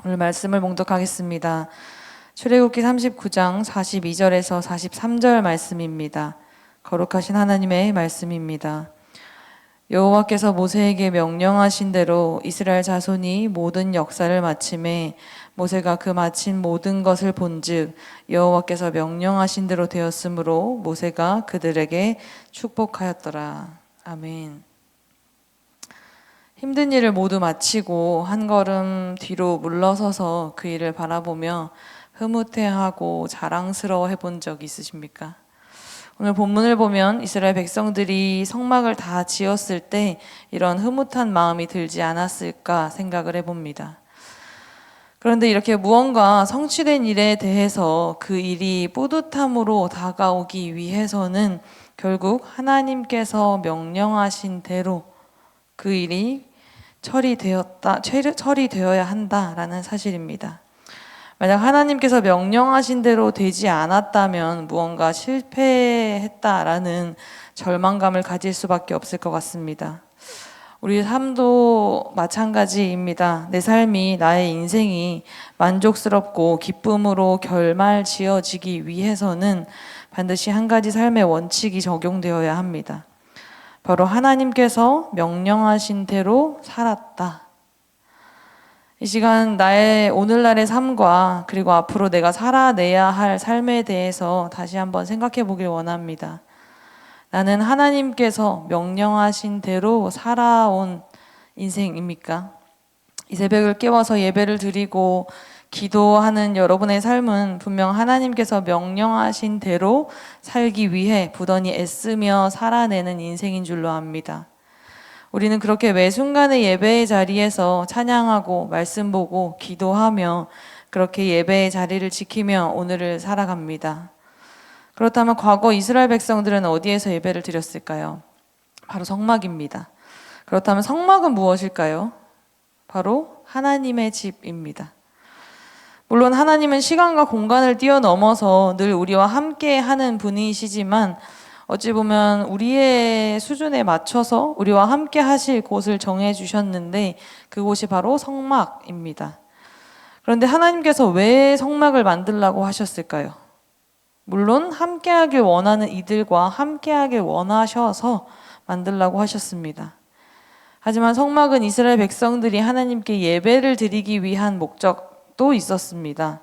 오늘 말씀을 봉독하겠습니다. 출애굽기 39장 42절에서 43절 말씀입니다. 거룩하신 하나님의 말씀입니다. 여호와께서 모세에게 명령하신 대로 이스라엘 자손이 모든 역사를 마침에 모세가 그 마친 모든 것을 본즉 여호와께서 명령하신 대로 되었으므로 모세가 그들에게 축복하였더라. 아멘. 힘든 일을 모두 마치고 한 걸음 뒤로 물러서서 그 일을 바라보며 흐뭇해하고 자랑스러워 해본 적 있으십니까? 오늘 본문을 보면 이스라엘 백성들이 성막을 다 지었을 때 이런 흐뭇한 마음이 들지 않았을까 생각을 해봅니다. 그런데 이렇게 무언가 성취된 일에 대해서 그 일이 뿌듯함으로 다가오기 위해서는 결국 하나님께서 명령하신 대로 그 일이 처리되어야 한다라는 사실입니다. 만약 하나님께서 명령하신 대로 되지 않았다면 무언가 실패했다라는 절망감을 가질 수밖에 없을 것 같습니다. 우리 삶도 마찬가지입니다. 내 삶이, 나의 인생이 만족스럽고 기쁨으로 결말 지어지기 위해서는 반드시 한 가지 삶의 원칙이 적용되어야 합니다. 바로 하나님께서 명령하신 대로 살았다. 이 시간 나의 오늘날의 삶과 그리고 앞으로 내가 살아내야 할 삶에 대해서 다시 한번 생각해 보길 원합니다. 나는 하나님께서 명령하신 대로 살아온 인생입니까? 이 새벽을 깨워서 예배를 드리고 기도하는 여러분의 삶은 분명 하나님께서 명령하신 대로 살기 위해 부단히 애쓰며 살아내는 인생인 줄로 압니다. 우리는 그렇게 매 순간의 예배의 자리에서 찬양하고 말씀 보고 기도하며 그렇게 예배의 자리를 지키며 오늘을 살아갑니다. 그렇다면 과거 이스라엘 백성들은 어디에서 예배를 드렸을까요? 바로 성막입니다. 그렇다면 성막은 무엇일까요? 바로 하나님의 집입니다. 물론 하나님은 시간과 공간을 뛰어넘어서 늘 우리와 함께 하는 분이시지만 어찌 보면 우리의 수준에 맞춰서 우리와 함께 하실 곳을 정해 주셨는데 그곳이 바로 성막입니다. 그런데 하나님께서 왜 성막을 만들라고 하셨을까요? 물론 함께하길 원하는 이들과 함께하길 원하셔서 만들라고 하셨습니다. 하지만 성막은 이스라엘 백성들이 하나님께 예배를 드리기 위한 목적도 있었습니다.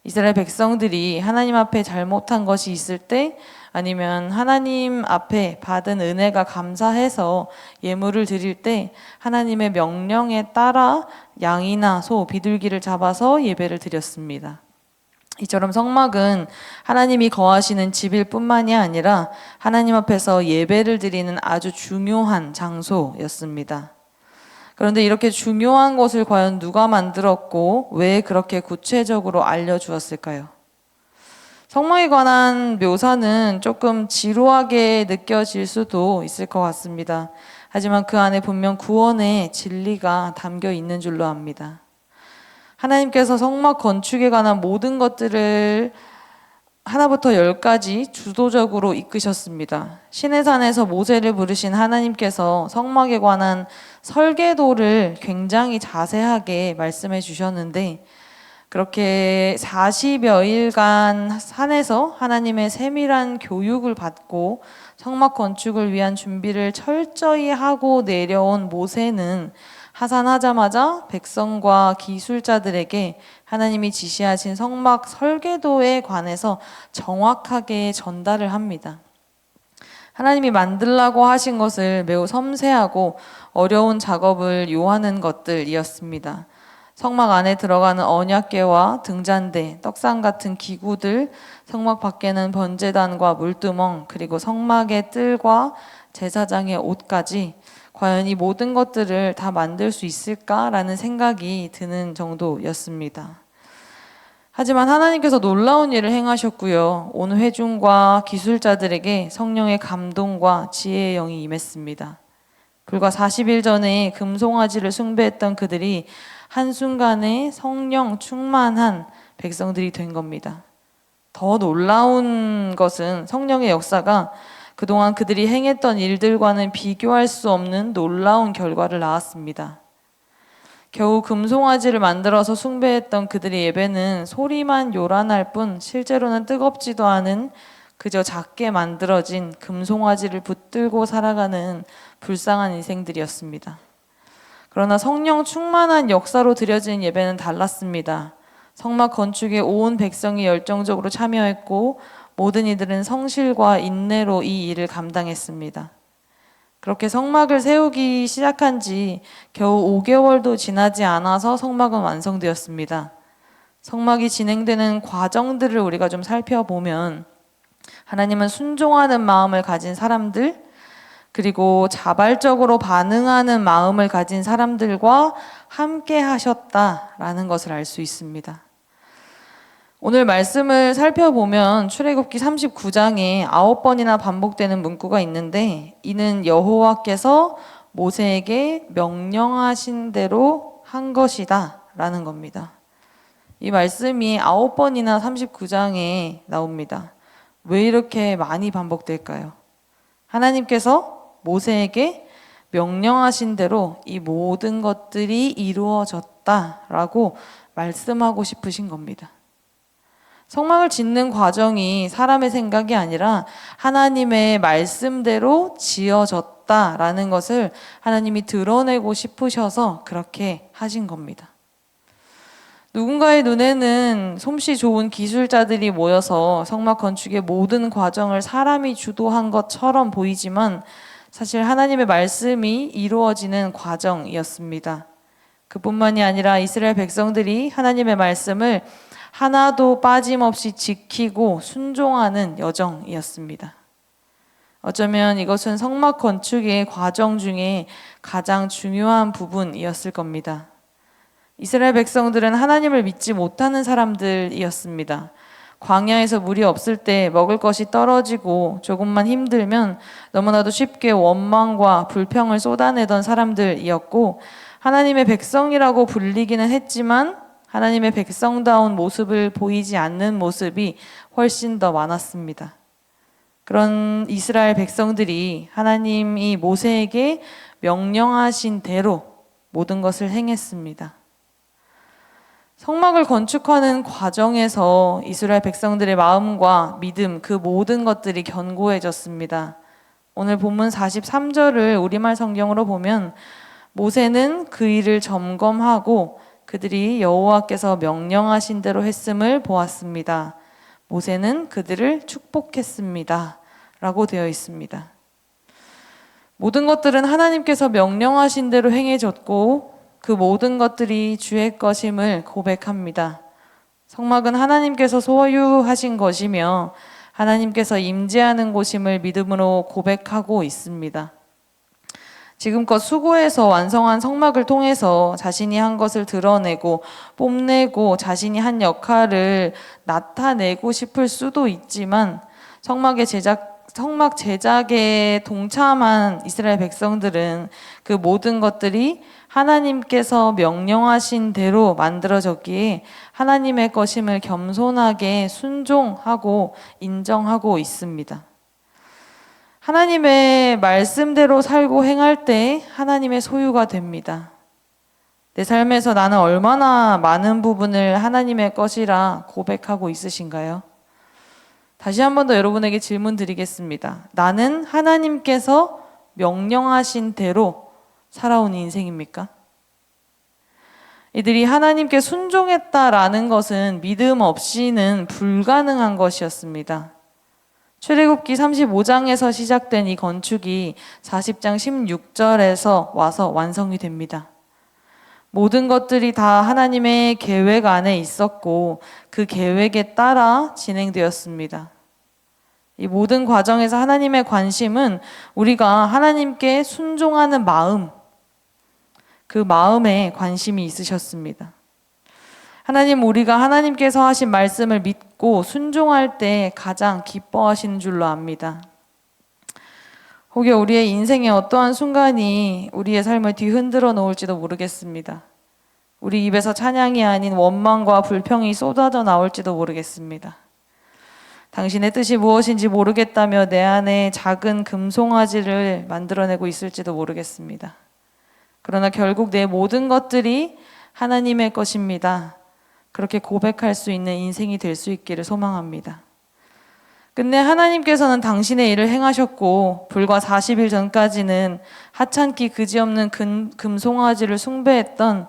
이스라엘 백성들이 하나님 앞에 잘못한 것이 있을 때 아니면 하나님 앞에 받은 은혜가 감사해서 예물을 드릴 때 하나님의 명령에 따라 양이나 소, 비둘기를 잡아서 예배를 드렸습니다. 이처럼 성막은 하나님이 거하시는 집일 뿐만이 아니라 하나님 앞에서 예배를 드리는 아주 중요한 장소였습니다. 그런데 이렇게 중요한 것을 과연 누가 만들었고 왜 그렇게 구체적으로 알려주었을까요? 성막에 관한 묘사는 조금 지루하게 느껴질 수도 있을 것 같습니다. 하지만 그 안에 분명 구원의 진리가 담겨 있는 줄로 압니다. 하나님께서 성막 건축에 관한 모든 것들을 하나부터 10까지 주도적으로 이끄셨습니다. 시내산에서 모세를 부르신 하나님께서 성막에 관한 설계도를 굉장히 자세하게 말씀해 주셨는데 그렇게 40여일간 산에서 하나님의 세밀한 교육을 받고 성막 건축을 위한 준비를 철저히 하고 내려온 모세는 하산하자마자 백성과 기술자들에게 하나님이 지시하신 성막 설계도에 관해서 정확하게 전달을 합니다. 하나님이 만들라고 하신 것을 매우 섬세하고 어려운 작업을 요하는 것들이었습니다. 성막 안에 들어가는 언약궤와 등잔대, 떡상 같은 기구들, 성막 밖에는 번제단과 물두멍, 그리고 성막의 뜰과 제사장의 옷까지 과연 이 모든 것들을 다 만들 수 있을까라는 생각이 드는 정도였습니다. 하지만 하나님께서 놀라운 일을 행하셨고요. 온 회중과 기술자들에게 성령의 감동과 지혜의 영이 임했습니다. 불과 40일 전에 금송아지를 숭배했던 그들이 한순간에 성령 충만한 백성들이 된 겁니다. 더 놀라운 것은 성령의 역사가 그동안 그들이 행했던 일들과는 비교할 수 없는 놀라운 결과를 낳았습니다. 겨우 금송아지를 만들어서 숭배했던 그들의 예배는 소리만 요란할 뿐 실제로는 뜨겁지도 않은 그저 작게 만들어진 금송아지를 붙들고 살아가는 불쌍한 인생들이었습니다. 그러나 성령 충만한 역사로 드려진 예배는 달랐습니다. 성막 건축에 온 백성이 열정적으로 참여했고 모든 이들은 성실과 인내로 이 일을 감당했습니다. 그렇게 성막을 세우기 시작한 지 겨우 5개월도 지나지 않아서 성막은 완성되었습니다. 성막이 진행되는 과정들을 우리가 좀 살펴보면 하나님은 순종하는 마음을 가진 사람들, 그리고 자발적으로 반응하는 마음을 가진 사람들과 함께 하셨다라는 것을 알 수 있습니다. 오늘 말씀을 살펴보면 출애굽기 39장에 9번이나 반복되는 문구가 있는데 이는 여호와께서 모세에게 명령하신 대로 한 것이다 라는 겁니다. 이 말씀이 9번이나 39장에 나옵니다. 왜 이렇게 많이 반복될까요? 하나님께서 모세에게 명령하신 대로 이 모든 것들이 이루어졌다라고 말씀하고 싶으신 겁니다. 성막을 짓는 과정이 사람의 생각이 아니라 하나님의 말씀대로 지어졌다라는 것을 하나님이 드러내고 싶으셔서 그렇게 하신 겁니다. 누군가의 눈에는 솜씨 좋은 기술자들이 모여서 성막 건축의 모든 과정을 사람이 주도한 것처럼 보이지만 사실 하나님의 말씀이 이루어지는 과정이었습니다. 그뿐만이 아니라 이스라엘 백성들이 하나님의 말씀을 하나도 빠짐없이 지키고 순종하는 여정이었습니다. 어쩌면 이것은 성막 건축의 과정 중에 가장 중요한 부분이었을 겁니다. 이스라엘 백성들은 하나님을 믿지 못하는 사람들이었습니다. 광야에서 물이 없을 때 먹을 것이 떨어지고 조금만 힘들면 너무나도 쉽게 원망과 불평을 쏟아내던 사람들이었고 하나님의 백성이라고 불리기는 했지만 하나님의 백성다운 모습을 보이지 않는 모습이 훨씬 더 많았습니다. 그런 이스라엘 백성들이 하나님이 모세에게 명령하신 대로 모든 것을 행했습니다. 성막을 건축하는 과정에서 이스라엘 백성들의 마음과 믿음, 그 모든 것들이 견고해졌습니다. 오늘 본문 43절을 우리말 성경으로 보면 모세는 그 일을 점검하고 그들이 여호와께서 명령하신 대로 했음을 보았습니다. 모세는 그들을 축복했습니다. 라고 되어 있습니다. 모든 것들은 하나님께서 명령하신 대로 행해졌고 그 모든 것들이 주의 것임을 고백합니다. 성막은 하나님께서 소유하신 것이며 하나님께서 임재하는 곳임을 믿음으로 고백하고 있습니다. 지금껏 수고해서 완성한 성막을 통해서 자신이 한 것을 드러내고 뽐내고 자신이 한 역할을 나타내고 싶을 수도 있지만 성막 제작에 동참한 이스라엘 백성들은 그 모든 것들이 하나님께서 명령하신 대로 만들어졌기에 하나님의 것임을 겸손하게 순종하고 인정하고 있습니다. 하나님의 말씀대로 살고 행할 때 하나님의 소유가 됩니다. 내 삶에서 나는 얼마나 많은 부분을 하나님의 것이라 고백하고 있으신가요? 다시 한 번 더 여러분에게 질문 드리겠습니다. 나는 하나님께서 명령하신 대로 살아온 인생입니까? 이들이 하나님께 순종했다라는 것은 믿음 없이는 불가능한 것이었습니다. 출애굽기 35장에서 시작된 이 건축이 40장 16절에서 와서 완성이 됩니다. 모든 것들이 다 하나님의 계획 안에 있었고 그 계획에 따라 진행되었습니다. 이 모든 과정에서 하나님의 관심은 우리가 하나님께 순종하는 마음, 그 마음에 관심이 있으셨습니다. 하나님, 우리가 하나님께서 하신 말씀을 믿고 순종할 때 가장 기뻐하시는 줄로 압니다. 혹여 우리의 인생의 어떠한 순간이 우리의 삶을 뒤흔들어 놓을지도 모르겠습니다. 우리 입에서 찬양이 아닌 원망과 불평이 쏟아져 나올지도 모르겠습니다. 당신의 뜻이 무엇인지 모르겠다며 내 안에 작은 금송아지를 만들어내고 있을지도 모르겠습니다. 그러나 결국 내 모든 것들이 하나님의 것입니다. 그렇게 고백할 수 있는 인생이 될 수 있기를 소망합니다. 끝내 하나님께서는 당신의 일을 행하셨고 불과 40일 전까지는 하찮기 그지없는 금송아지를 숭배했던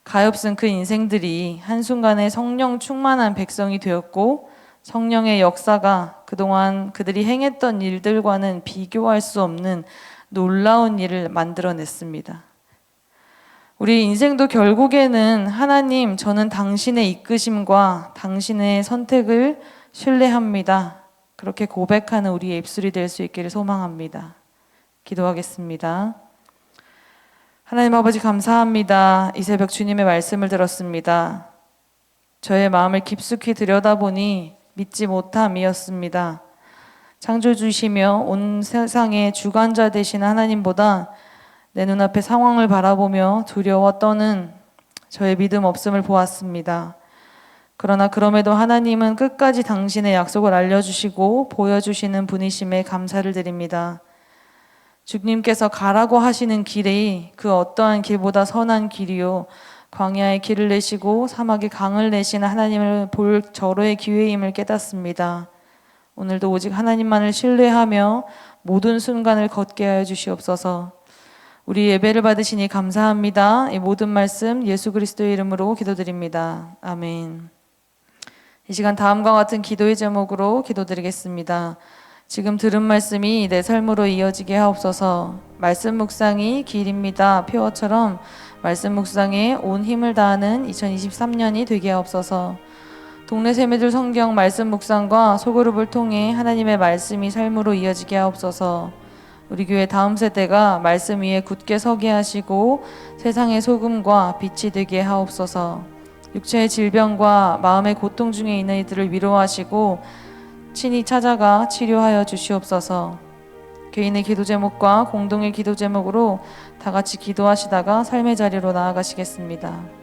가엾은 그 인생들이 한순간에 성령 충만한 백성이 되었고 성령의 역사가 그동안 그들이 행했던 일들과는 비교할 수 없는 놀라운 일을 만들어냈습니다. 우리 인생도 결국에는 하나님, 저는 당신의 이끄심과 당신의 선택을 신뢰합니다. 그렇게 고백하는 우리의 입술이 될 수 있기를 소망합니다. 기도하겠습니다. 하나님 아버지 감사합니다. 이 새벽 주님의 말씀을 들었습니다. 저의 마음을 깊숙이 들여다보니 믿지 못함이었습니다. 창조주시며 온 세상의 주관자 되신 하나님보다 내 눈앞의 상황을 바라보며 두려워 떠는 저의 믿음 없음을 보았습니다. 그러나 그럼에도 하나님은 끝까지 당신의 약속을 알려주시고 보여주시는 분이심에 감사를 드립니다. 주님께서 가라고 하시는 길이 그 어떠한 길보다 선한 길이요 광야의 길을 내시고 사막의 강을 내시는 하나님을 볼 절호의 기회임을 깨닫습니다. 오늘도 오직 하나님만을 신뢰하며 모든 순간을 걷게 하여 주시옵소서. 우리 예배를 받으시니 감사합니다. 이 모든 말씀 예수 그리스도의 이름으로 기도드립니다. 아멘. 이 시간 다음과 같은 기도의 제목으로 기도드리겠습니다. 지금 들은 말씀이 내 삶으로 이어지게 하옵소서. 말씀 묵상이 길입니다. 표어처럼 말씀 묵상에 온 힘을 다하는 2023년이 되게 하옵소서. 동네 세미들 성경 말씀 묵상과 소그룹을 통해 하나님의 말씀이 삶으로 이어지게 하옵소서. 우리 교회 다음 세대가 말씀 위에 굳게 서게 하시고 세상의 소금과 빛이 되게 하옵소서. 육체의 질병과 마음의 고통 중에 있는 이들을 위로하시고 친히 찾아가 치료하여 주시옵소서. 개인의 기도 제목과 공동의 기도 제목으로 다 같이 기도하시다가 삶의 자리로 나아가시겠습니다.